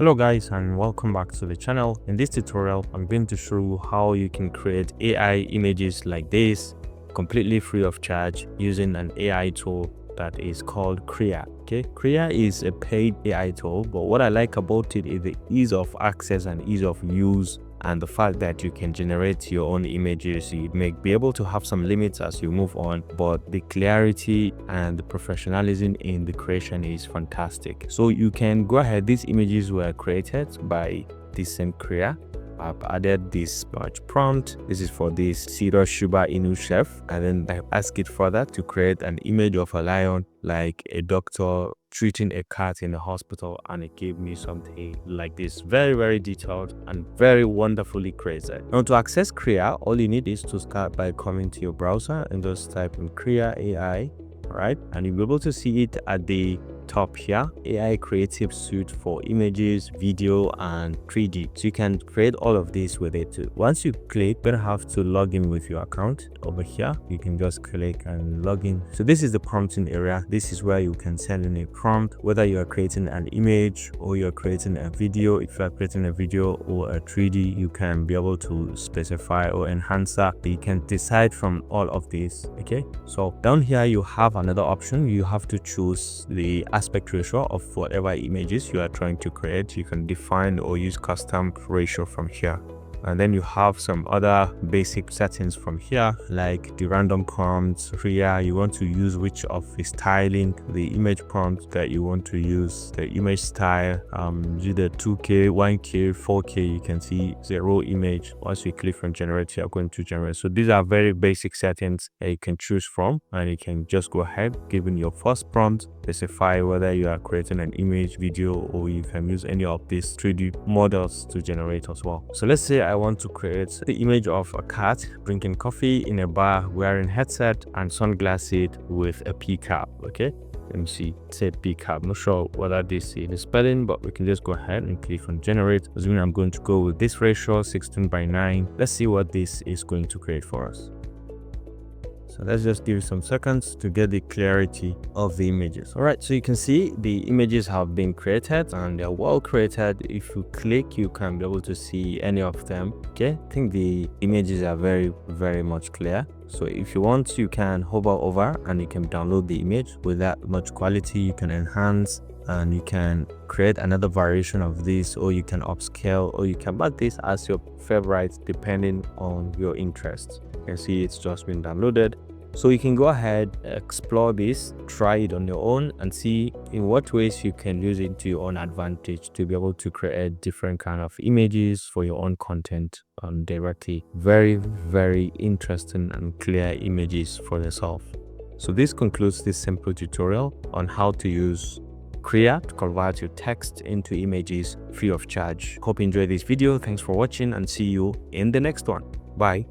Hello guys, and welcome back to the channel. In this tutorial, I'm going to show you how you can create AI images like this completely free of charge using an AI tool that is called Krea. Okay, Krea is a paid AI tool, but what I like about it is the ease of access and ease of use, and the fact that you can generate your own images. You may be able to have some limits as you move on, but the clarity and the professionalism in the creation is fantastic. So you can go ahead. These images were created by the same Krea. I've added this much prompt. This is for this Siro Shuba Inu chef, and then I ask it further to create an image of a lion, like a doctor treating a cat in a hospital, and it gave me something like this, very detailed and very wonderfully created. Now, to access Krea, all you need is to start by coming to your browser and just type in Krea AI, right? And you'll be able to see it at the top here, AI creative suite for images, video, and 3D. So you can create all of this with it too. Once you click, you have to log in with your account. Over here, you can just click and log in. So this is the prompting area. This is where you can send in a prompt, whether you are creating an image or you're creating a video. If you are creating a video or a 3D, you can be able to specify or enhance that. You can decide from all of this. Okay, so down here you have another option. You have to choose the aspect ratio of whatever images you are trying to create. You can define or use custom ratio from here. And then you have some other basic settings from here, like the random prompts. Here you want to use which of the styling, the image prompt that you want to use, the image style, either 2K, 1K, 4K. You can see the raw image. Once you click on generate, you are going to generate. So these are very basic settings that you can choose from, and you can just go ahead, given your first prompt, specify whether you are creating an image, video, or you can use any of these 3D models to generate as well. So let's say I want to create the image of a cat drinking coffee in a bar, wearing headset and sunglasses with a P cap. Okay, let me see, it said P cap. Not sure whether this is the spelling, but we can just go ahead and click on generate. Assuming I'm going to go with this ratio, 16:9. Let's see what this is going to create for us. So let's just give it some seconds to get the clarity of the images. All right, so you can see the images have been created and they're well created. If you click, you can be able to see any of them. Okay, I think the images are very much clear. So if you want, you can hover over and you can download the image with that much quality. You can enhance and you can create another variation of this, or you can upscale, or you can mark this as your favorite depending on your interests. You can see it's just been downloaded. So you can go ahead, explore this, try it on your own, and see in what ways you can use it to your own advantage to be able to create different kind of images for your own content directly. Very interesting and clear images for yourself. So this concludes this simple tutorial on how to use Krea to convert your text into images free of charge. Hope you enjoyed this video. Thanks for watching and see you in the next one. Bye.